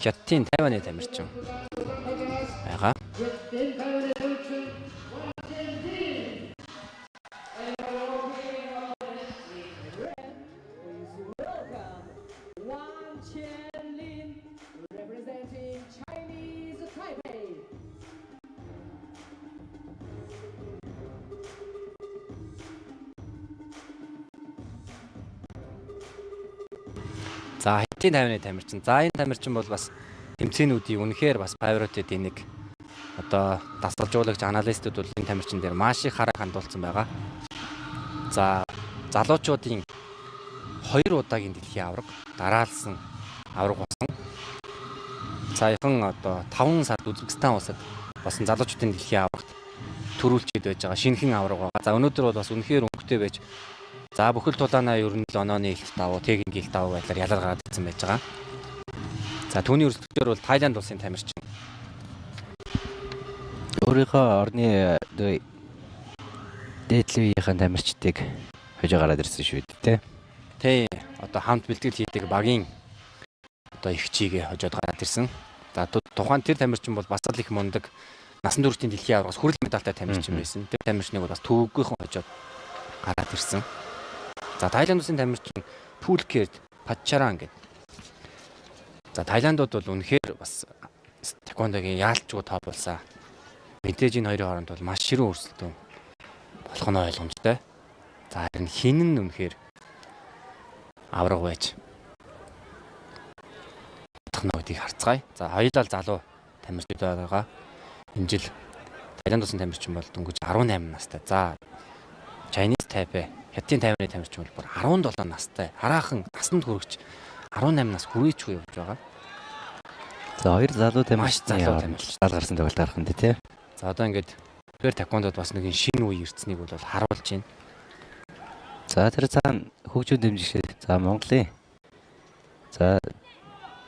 Хятадын Тайваны тамирчин байгаа. За Хятадын Тайваны тамирчин. За энэ тамирчин бол бас тэмцээнүүдийн үнэхээр бас фаворитуудын нэг одоо дасгалжуулагч аналистууд бол энэ тамирчин дээр маш их хараа хандуулсан байгаа. За залуучуудын 2 удаагийн дэлхийн аварга дараалсан аварга болсон. Саяхан одоо 5 сард Узбекистан улсад басан залуучуудын дэлхийн аваргад төрүүлчихэд байж байгаа шинэхэн аварга байгаа. За өнөөдөр бол бас үнэхээр өнгөтэй байж за бүхэл тулаанаа ер нь л онооны хэлт давуу, техникийн хэлт давуу байдлаар ялгаргаад ирсэн байж байгаа. За түүний өрсөлдөөр бол Тайланд улсын тамирчин. Өөрийнхөө орны дээдлүүхийн тамирчдыг хожоо гараад ирсэн шүү дээ. Тэ одоо хамт бэлтгэл хийдэг багийн одоо их чигээ хожоод гараад ирсэн. За тухайн тэр тамирчин бол бас л их мундаг насан туршийн дэлхийн аваргаас хүрэл медальтай тамирчин байсан. Тэр тамирчныг бол бас төвөггүйхэн хожоод гараад ирсэн. За Тайланд улсын тамирчин Пулкерт Патчаран гэдэг. За Тайландууд бол үнэхээр бас тэквондогийн яалтчгүй топ болсон. Мэдээж энэ хоёрын хооронд бол маш ширүүн өрсөлдөөн болох нь ойлгомжтой. За харин хин нь үнэхээр авраг байж технологиг харцгаая. За хоёулаа залуу тамирчид байгаа. Энэ жил Тайланд улсын тамирчин бол дөнгөж 18 настай. За Chinese Taipei Хятадын Тайваны тамирчин бол бүр 17 настай. Хараахан насанд хүрэгч 18 нас хүрээчгүй явж байгаа. За хоёр залуу тамирчин тамирчин гарсан тоглолт гарах нь тий. За одоо ингээд тэр таквондод бас нэг шинэ үе ирцнийг бол харуулж байна. За тэр цаана хөгжүүн дэмжигчид за Монголын за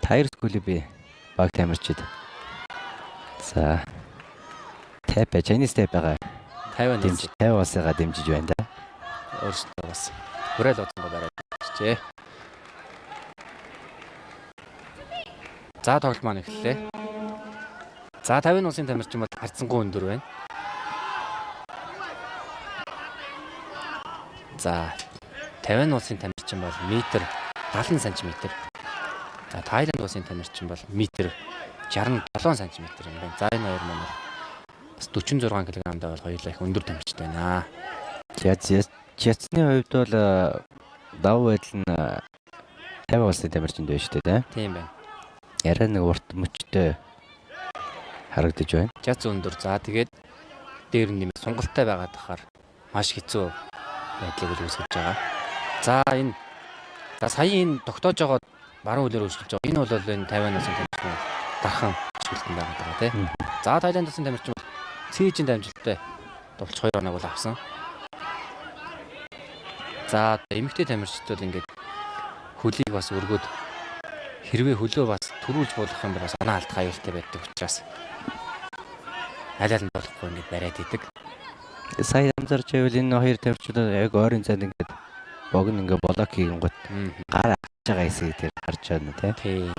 Tigers клубын баг тамирчид за Taipei Chinese Taipei Тайван дэмжиж Тайвасыгаа дэмжиж байна да. Өөрсдөө бас хүрээл одонгоо бариад ирчээ. За тоглолт маань эхэллээ. За 50 улсын тамирчин бол харьцангуй өндөр байна. За 50 улсын тамирчин бол метр 70 см. За Тайланд улсын тамирчин бол метр 67 см юм байна. За энэ хоёр маань бас 46 кг-тай бол хоёулаа их өндөр тамирчтай байна. Жацны хувьд бол давуу байдал нь 50 улсын тамирчинд байна шүү дээ тийм байна. Яраа нэг урт мөчтэй харагдаж байна. Жац өндөр. За тэгээд дээр нэмээд сунгалтай байгаад тахаар маш хэцүү байдлыг үүсгэж байгаа. За энэ сая энэ тогтоож байгаа баруун хөлөөр өршөлж байгаа. Энэ бол энэ 50 улсын тамирчин дархан ашиглалтанд байгаа тий. За Тайланд улсын тамирчин бол цээжийн дамжуулалттай товлж 2 оног бол авсан. За эмэгтэй тамирчид бол ингээд хөлийг бас өргөөд хэрвээ хөлөө бас төрүүлж болох юм бол бас оноо алдах аюултай байдаг учраас аль аль нь болохгүй ингээд бариад идэг. Сая амзарч байвал энэ хоёр тамирчид яг ойрын цаанд ингээд богн ингээд блок хийгэн гот гар авч байгаа хэсгийг тэр харж байна тий.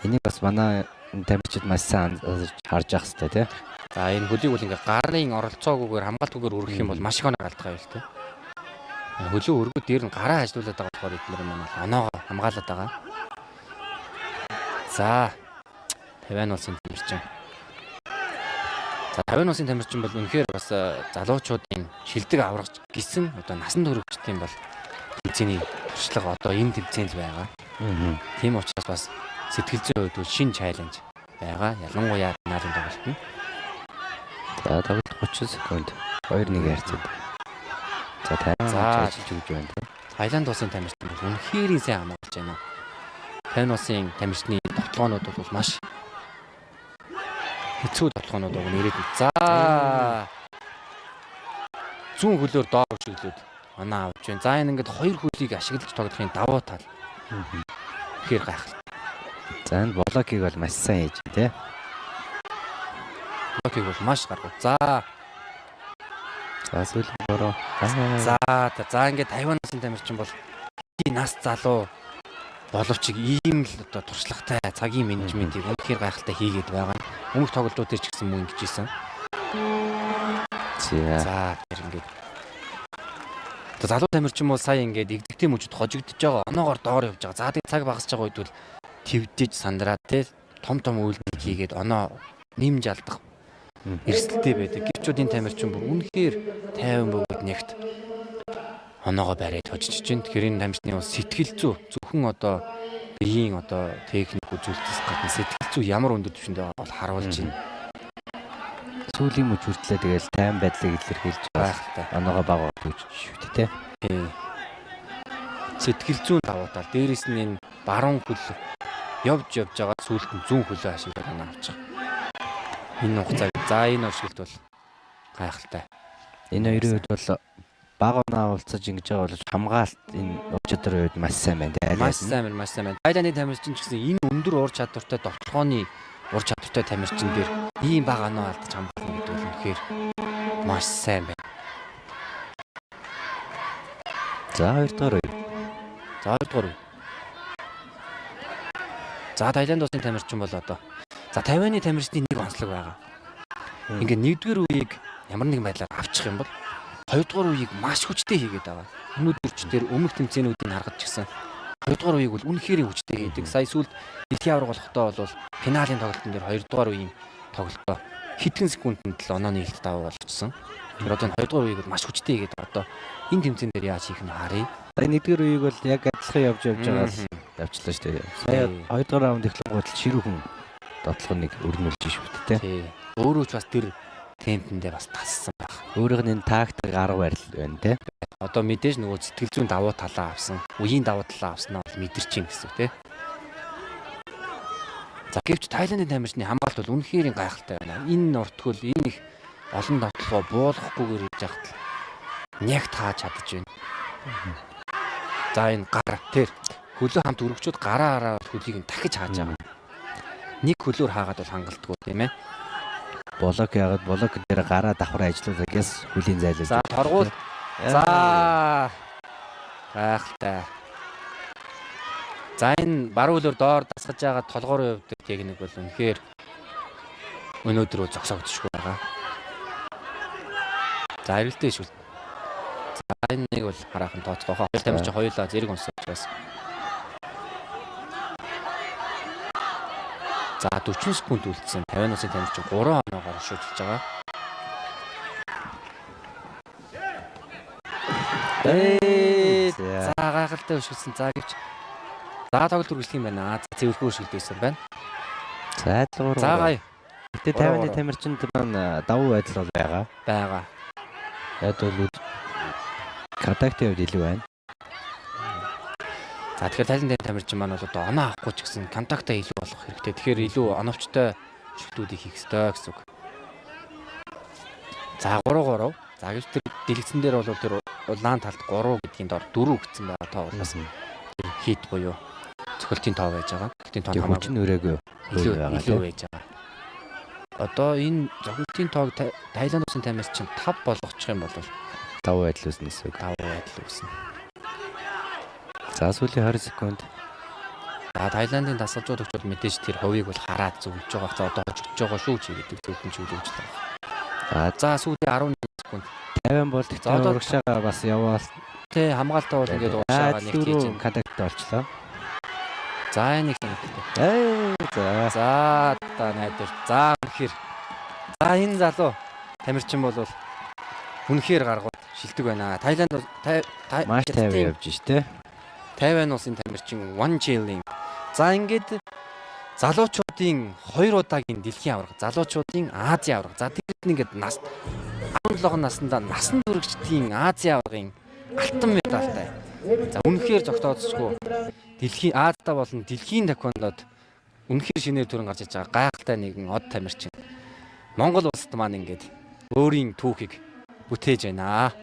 Энийг бас манай тамирчид маш сайн харж явах хэрэгтэй тий. За энэ хөлийг бол ингээд гарын оролцоогүйгээр хамгаалтгүйгээр өргөх юм бол маш их оноо алдах аюултай. Хөлөө өргөд дээр нь гараа хажуулаад байгаа болохоор эдгээр маань оноогоо хамгаалаад байгаа. За 50 улсын тамирчин. За 50 улсын тамирчин бол үнэхээр бас залуучуудын шилдэг аврагч гисэн одоо насанд хүрэгчдийн бол тэмцээний туршлага одоо энэ тэмцээнд байгаа. Тийм учраас бас сэтгэл зүйн хувьд шинэ чаленж байгаа. Ялангуяа наадын тоглолт нь. За тоглолт 30 секунд 2-1 ярцдаг. За тайван ажиллаж өгч байна. Тайланд улсын тамирчин бол үнэхээр сайн хамгаалж байна. Тайван улсын тамирчны тоглоомнууд бол маш хэцүү тоглоомнууд байгаа нэрэд. За зүүн хөлөөр доор шиглээд оноо авч байна. За энэ ингээд хоёр хөлийг ашиглаж тоглохын давуу тал. Тэгэхээр гайхалтай. За энэ блокийг бол маш сайн хийж байна тий. Блокийг бол маш гаргав. За сүүлийн бороо. За ингээд Тайван улсын тамирчин бол нас залуу боловч ийм л одоо туршлагатай цагийн менежментийг үнэхээр гайхалтай хийгээд байгаа. Өмнөх тоглолтууд төр ч гэсэн мөн ингэж ийсэн. За тэр ингээд залуу тамирчин бол сая ингээд игдэгтэй мөчөд хожигдож байгаа оноогоор доор явж байгаа. За тэгээд цаг багасж байгаа үед бол твдэж сандраад те том үйлдэл хийгээд оноо нэмж алдах эрсдэлтэй байдаг. Гэвчүүдийн тамирчин бүр үнэхээр тайван бөгөөд нэгт оноогоо бариад хожиж чинь. Тэгэхээр энэ тамирчны бол сэтгэл зүй зөвхөн одоо биеийн одоо техник үзүүлэлтээс гадна сэтгэл зүй ямар өндөр түвшинд байгааг бол харуулж байна. Сүүлийн мөч хүртлээ тэгэл тайван байдлыг илэрхийлж байгаа. Оноогоо багаар төвчж шүү дээ. Сэтгэл зүйн давуу тал дээрээс нь энэ баруун хөл явж байгаа сүүлд нь зүүн хөлөө ашиглаад оноо авч байгаа. Энэ хугацааг за энэ өршөлт бол гайхалтай. Энэ хоёрын үед бол баг оноо уулзаж ингэж байгаа бол хамгаалалт энэ ур чадрын үед маш сайн байна тийм. Маш сайн байна. Тайланы тамирчин ч гэсэн энэ өндөр ур чадвартай довтлогооны ур чадвартай тамирчин дээр ийм баг оноо алдаж хамгаална гэдэг бол үнэхээр маш сайн байна. За 2 дугаар үе. За Тайланд улсын тамирчин бол одоо за 50-ны тамирчны нэг онцлог байгаа. Ингээд 1-р үеийг ямар нэгэн байдлаар авчих юм бол 2-р үеийг маш хүчтэй хийгээд байгаа. Өнөөдөр өмнөх тэмцээнүүдийг харгаж гисэн 2-р үеийг бол үнэхээр хүчтэй хийдэг. Сая сүүлд дэлхийн аварга болохдоо бол финалийн тоглолтын дээр 2-р үеийн тоглолтоо хэдхэн секундэд л онооны илт даваа болчихсон. Тэр одоо 2-р үеийг маш хүчтэй хийгээд одоо энэ тэмцээн дээр яаж хийх нь харъя. 1-р үеийг бол яг адилхан явж байгаа л явчлаа шүү дээ. Сая 2-р раунд эхлэнгүүт л ширүүхэн дотлогыг өрнүүлж шүү дээ тий. Өөрөө ч бас тэр темпэндээ бас тассан баг. Өөрийнх нь тактик арга барил байна тий. Одоо мэдээж нөгөө сэтгэл зүйн давуу талаа авсан, үеийн давуу талаа авснаа бол мэдэрчин гэсэн тий. За гэвч Тайландын тамирчны хамгаалалт бол үнэхээр гайхалтай байна. Энэ нуртгөл энэ их олон дотлогоо буулгахгүйгээр хийж яхад нягт хааж чадаж байна. За энэ гар тэр хөлөө хамт өргөчөөд гараа хөлийг нь дахиж хааж байгаа. Нэг хөлөөр хаагаад бол хангалтгүй тийм ээ. Блок дээр гараа давхар ажиллуулдаг гэс хөлийн зайлуулж. За торгуул. За гайхалтай. За энэ баруун хөлөөр доор дасгаж байгаа толгойроо явдаг техник бол үнэхээр өнөөдөр зогсоогдчихгүй байгаа. За эргэлтэй шүү. За энэ нэг бол хараахан тооцоогоо. Хоёр тамирчин хоёулаа зэрэг онцлож байсан. За 40 секунд үлдсэн. 50 насны тамирчин 3 оноогоор шүтэлж байгаа. За гайхалтай өшгөлсөн. За гэвч за тоглолт үргэлжлэх юм байна. Цэвэрхүү өшгөлдөөсөн байна. За 3. За гай. Гэтэ 50-ны тамирчинд маань давуу байдал бол байгаа. Яг бол контактын хувьд илүү байна. За тэгэхээр Тайландын тамирчин маань бол одоо оноо авахгүй ч гэсэн контактаа илүү болгох хэрэгтэй. Тэгэхээр илүү оновчтой шүтүүдийг хийх ёстой гэсэн үг. За 3-3. За гэвч тэр дэлгэцэн дээр бол тэр улаан талд 3 гэдгийн дор 4 гэсэн байгаа тоо бол бас тэр хит буюу цохилтын тоо байж байгаа. Цохилтын тоо хамаагүй ч нөрөөгөө илүү байж байгаа. Одоо энэ цохилтын тоог Тайланд улсын тамирчин 5 болгочих юм бол давуу байдал үүснэ гэсэн үг. Давуу байдал үүснэ. За сүүлийн 20 секунд. За Тайландын дасгалжуулагч бол мэдээж тэр хувийг бол хараад зөвлөж байгаа. За одоо хожигдож байгаа шүү ч гэдэг зөвхөн зөвлөж байгаа. За сүүлийн 11 секунд. 50 бол тэгтээ урагш байгаа бас яваал. Тэ хамгаалтаа бол ингээд уушаага нэг хийж контакт олчлоо. За нэг юм. За та найдвар. За үнэхээр. За энэ залуу тамирчин бол үнэхээр гаргууд шилдэг байна. Тайланд маш тайван явж штэ. Тайван улсын тамирчин One Chilling. За ингээд залуучуудын 2 удаагийн дэлхийн аварга, залуучуудын Азийн аварга. За тэгэхэд ингээд 17 наснда насан туршидтын Азийн аваргын алтан медальтай. За үнэхээр зогтооцсгүй дэлхийн Азиа болон дэлхийн таквондод үнэхээр шинээр төрөн гарч иж байгаа гайхалтай нэгэн од тамирчин. Монгол улсад маань ингээд өөрийн түүхийг бүтээж байна.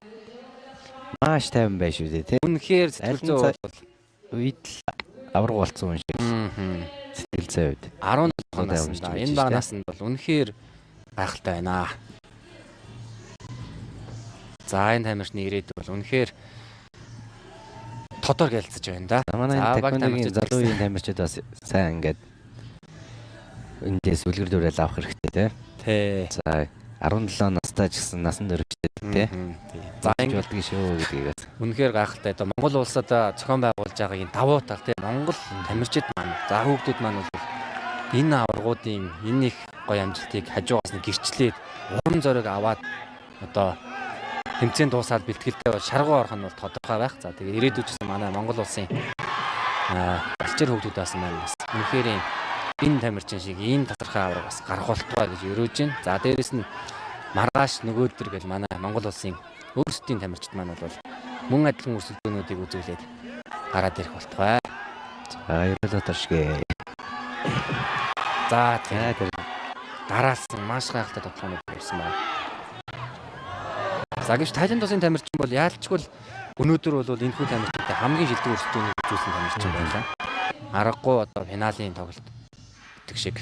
Маш тайван байж шүү дээ тий. Үнэхээр сэтгэл зүй үед авраг болсон юм шиг. Сэтгэл зүй үед 17 наснда энэ багнаас нь бол үнэхээр гайхалтай байна. За энэ тамирчны ирээдүйд бол үнэхээр тодор гэлцэж байна да. Манай баг тэквондогийн тамирчид залуу үеийн тамирчид бас сайн ингээд эндээс үлгэр дуурайл авах хэрэгтэй тий. За 17 настай ч гэсэн насан туршид тий. За ингэ болдгийг шүү гэдгийг. Үнэхээр гайхалтай. Одоо Монгол улсад зохион байгуулж байгаа энэ давуу тал тий. Монгол тамирчид маань, за хүүхдүүд маань бол энэ аваргуудын энэ их гоё амжилтыг хажуугаас нь гэрчлээд урам зориг аваад одоо тэмцээн дуусаад бэлтгэлтэй шаргуу орох нь бол тодорхой байх. За тэгээ ирээдүйд гэсэн манай Монгол улсын балчир хүүхдүүдээс маань бас үнэхээр энэ тамирчин шиг ийм тасархай авраг бас гарах болтугай гэж өрөөж байна. За дээрэс нь маргааш нөгөөдөр гэл манай Монгол улсын өөрсдийн тамирчид маань бол мөн адилхан өрсөлдөөнүүдийг үзүүлээд гараад ирэх болтугай. За ерөөлөө таршгэ. За тэр дараалсан маш гайхалтай тоглоомод ирсэн байна. За гэвч Тайланд улсын тамирчин бол яалчгүй өнөөдөр бол энэхүү тамирчинтай хамгийн шилдэг өрсөлдөөнийг үзүүлсэн тамирчин байлаа. Аргагүй одоо финалийн тоглолт шиг